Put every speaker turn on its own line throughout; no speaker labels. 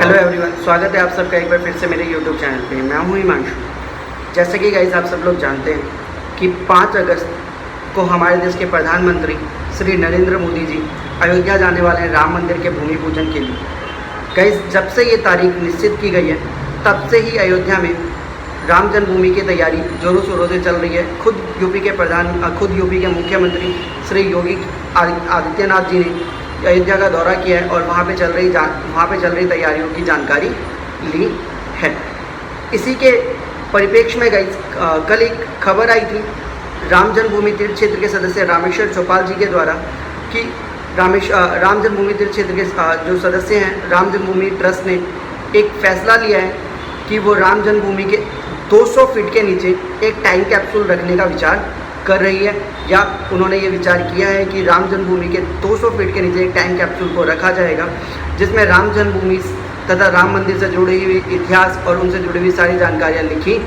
Hello everyone, स्वागत है आप सबका एक बार फिर से मेरे यूट्यूब चैनल पे। मैं हूं हिमांशु। जैसे कि गाइस आप सब लोग जानते हैं कि 5 अगस्त को हमारे देश के प्रधानमंत्री श्री नरेंद्र मोदी जी अयोध्या जाने वाले हैं राम मंदिर के भूमि पूजन के लिए। गाइस जब से ये तारीख निश्चित की गई है तब से ही अयोध्या में राम जन्मभूमि की तैयारी जोरों शोरों से चल रही है। खुद यूपी के मुख्यमंत्री श्री योगी आदित्यनाथ जी ने अयोध्या का दौरा किया है और वहाँ पे चल रही तैयारियों की जानकारी ली है। इसी के परिप्रेक्ष्य में गाइस कल एक खबर आई थी राम जन्मभूमि तीर्थ क्षेत्र के सदस्य रामेश्वर चौपाल जी के द्वारा कि राम जन्मभूमि तीर्थ क्षेत्र के जो सदस्य हैं राम जन्मभूमि ट्रस्ट ने एक फैसला लिया है कि वो राम जन्मभूमि के 200 फीट के नीचे एक टाइम कैप्सूल रखने का विचार कर रही है, या उन्होंने ये विचार किया है कि राम जन्मभूमि के 200 फीट के नीचे एक टाइम कैप्सूल को रखा जाएगा जिसमें राम जन्मभूमि तथा राम मंदिर से जुड़ी हुई इतिहास और उनसे जुड़ी हुई सारी जानकारियाँ लिखी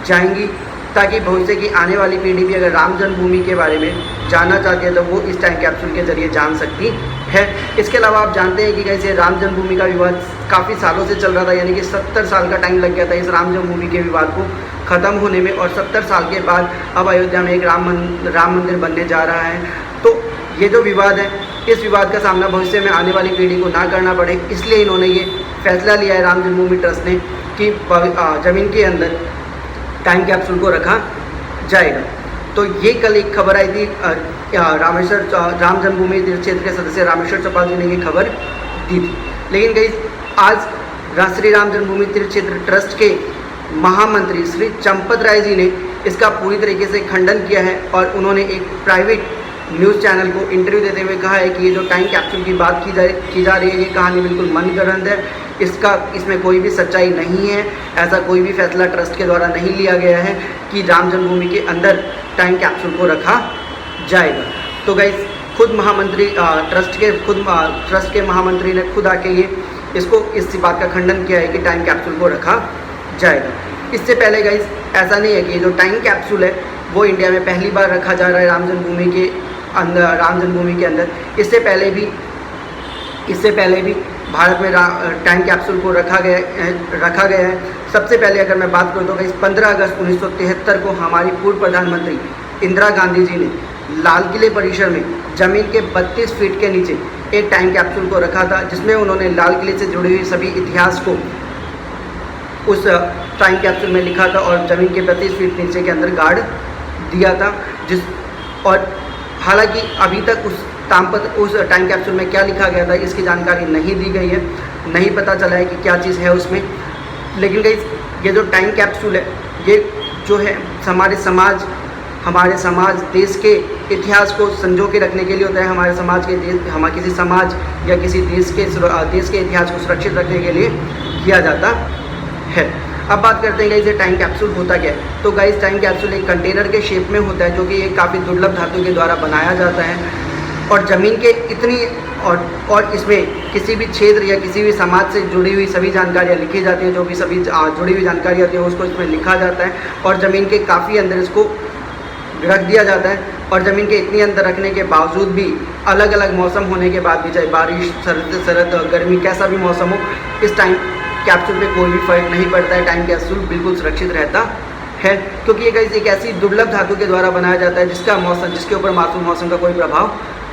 जाएंगी, ताकि भविष्य की आने वाली पीढ़ी भी अगर राम जन्मभूमि के बारे में जानना चाहती है तो वो इस टाइम कैप्सूल के जरिए जान सकती है। इसके अलावा आप जानते हैं कि कैसे राम जन्मभूमि का विवाद काफ़ी सालों से चल रहा था, यानी कि 70 साल का टाइम लग गया था इस राम जन्मभूमि के विवाद को ख़त्म होने में, और 70 साल के बाद अब अयोध्या में एक राम मंदिर बनने जा रहा है। तो ये जो विवाद है इस विवाद का सामना भविष्य में आने वाली पीढ़ी को ना करना पड़े, इसलिए इन्होंने ये फैसला लिया है राम जन्मभूमि ट्रस्ट ने कि ज़मीन के अंदर टाइम कैप्सूल को रखा जाएगा। तो ये कल एक खबर आई थी राम जन्मभूमि तीर्थ क्षेत्र के सदस्य रामेश्वर चौपाल जी ने ये खबर दी थी। लेकिन गई आज श्री राम जन्मभूमि तीर्थ क्षेत्र ट्रस्ट के महामंत्री श्री चंपत राय जी ने इसका पूरी तरीके से खंडन किया है और उन्होंने एक प्राइवेट न्यूज़ चैनल को इंटरव्यू देते हुए कहा है कि ये जो टाइम कैप्सूल की बात की जा रही है ये कहानी बिल्कुल मनगढ़ंत है, इसमें कोई भी सच्चाई नहीं है, ऐसा कोई भी फैसला ट्रस्ट के द्वारा नहीं लिया गया है कि राम जन्मभूमि के अंदर टाइम कैप्सूल को रखा जाएगा। तो गाइस खुद ट्रस्ट के महामंत्री ने खुद आके इस बात का खंडन किया है कि टाइम कैप्सूल को रखा जाएगा। इससे पहले गाइस ऐसा नहीं है कि ये जो टाइम कैप्सूल है वो इंडिया में पहली बार रखा जा रहा है राम जन्मभूमि के अंदर। इससे पहले भी भारत में टाइम कैप्सूल को रखा गया है। सबसे पहले अगर मैं बात करूँ तो गाइस 15 अगस्त 1973 को हमारी पूर्व प्रधानमंत्री इंदिरा गांधी जी ने लाल किले परिसर में ज़मीन के 32 फीट के नीचे एक टाइम कैप्सूल को रखा था, जिसमें उन्होंने लाल किले से जुड़ी हुई सभी इतिहास को उस टाइम कैप्सूल में लिखा था और ज़मीन के 32 फीट नीचे के अंदर गाड़ दिया था। और हालांकि अभी तक उस टाइम कैप्सूल में क्या लिखा गया था इसकी जानकारी नहीं दी गई है, नहीं पता चला है कि क्या चीज़ है उसमें। लेकिन गाइस ये जो टाइम कैप्सूल है ये जो है हमारे समाज देश के इतिहास को संजो के रखने के लिए होता है। किसी समाज या किसी देश के इतिहास को सुरक्षित रखने के लिए किया जाता है। अब बात करते हैं गाइस ये टाइम कैप्सूल होता क्या है। तो गाइस टाइम कैप्सूल एक कंटेनर के शेप में होता है जो कि एक काफ़ी दुर्लभ धातु के द्वारा बनाया जाता है और ज़मीन के इतनी और इसमें किसी भी क्षेत्र या किसी भी समाज से जुड़ी हुई सभी जानकारियाँ लिखी जाती हैं। जो भी सभी जुड़ी हुई जानकारी होती है उसको इसमें लिखा जाता है और ज़मीन के काफ़ी अंदर इसको रख दिया जाता है। और ज़मीन के इतनी अंदर रखने के बावजूद भी अलग अलग मौसम होने के बाद भी, चाहे बारिश, शरद, गर्मी, कैसा भी मौसम हो, इस टाइम कैप्सूल पे कोई भी फर्क नहीं पड़ता है। टाइम कैप्सूल बिल्कुल सुरक्षित रहता है क्योंकि ये गाइस एक ऐसी दुर्लभ धातु के द्वारा बनाया जाता है जिसके ऊपर मासूम मौसम का कोई प्रभाव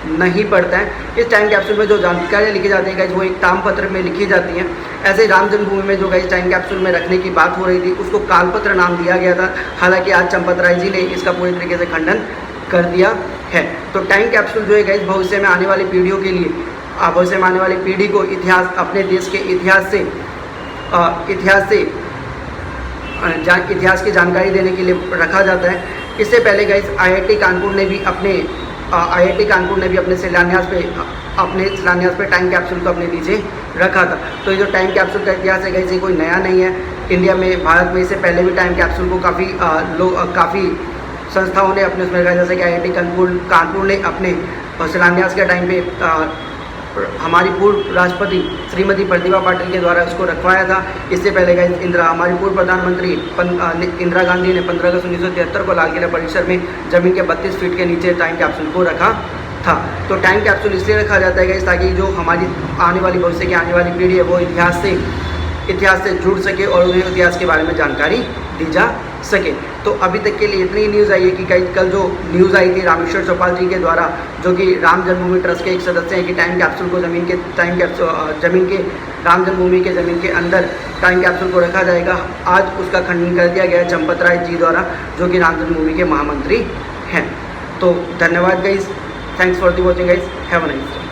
नहीं पड़ता है। इस टाइम कैप्सूल में जो जानकारियाँ लिखी जाती हैं गाइस वो एक तामपत्र में लिखी जाती हैं। ऐसे राम जन्मभूमि में जो गाइस टाइम कैप्सूल में रखने की बात हो रही थी उसको कालपत्र नाम दिया गया था। हालांकि आज चंपत राय जी ने इसका पूरी तरीके से खंडन कर दिया है। तो टाइम कैप्सूल जो है गाइस भविष्य में आने वाली पीढ़ियों के लिए भविष्य में आने वाली पीढ़ी को अपने देश के इतिहास की जानकारी देने के लिए रखा जाता है। इससे पहले गाइस आईआईटी कानपुर ने भी अपने शिलान्यास पे टाइम कैप्सूल को अपने नीचे रखा था। तो ये जो टाइम कैप्सूल का इतिहास है गाइस ये कोई नया नहीं है। भारत में इससे पहले भी टाइम कैप्सूल को काफ़ी संस्थाओं ने अपने उसमें रखा, जैसे कि आईआईटी कानपुर ने अपने शिलान्यास के टाइम पे हमारी पूर्व राष्ट्रपति श्रीमती प्रतिभा पाटिल के द्वारा उसको रखवाया था। इससे पहले गाइस हमारी पूर्व प्रधानमंत्री इंदिरा गांधी ने 15 अगस्त 1973 को लाल किला परिसर में ज़मीन के 32 फीट के नीचे टाइम कैप्सूल को रखा था। तो टाइम कैप्सूल इसलिए रखा जाता है गाइस ताकि जो हमारी आने वाली भविष्य की आने वाली पीढ़ी है वो इतिहास से जुड़ सके और उन्हें इतिहास के बारे में जानकारी दी जा सके। तो अभी तक के लिए इतनी न्यूज़ आई है कि कल जो न्यूज़ आई थी रामेश्वर चौपाल जी के द्वारा, जो कि राम जन्मभूमि ट्रस्ट के एक सदस्य हैं, कि टाइम कैप्सूल को ज़मीन के राम जन्मभूमि के ज़मीन के अंदर टाइम कैप्सूल को रखा जाएगा। आज उसका खंडन कर दिया गया चंपत राय जी द्वारा, जो कि राम जन्मभूमि के महामंत्री हैं। तो धन्यवाद guys, thanks for the watching guys, have a nice day.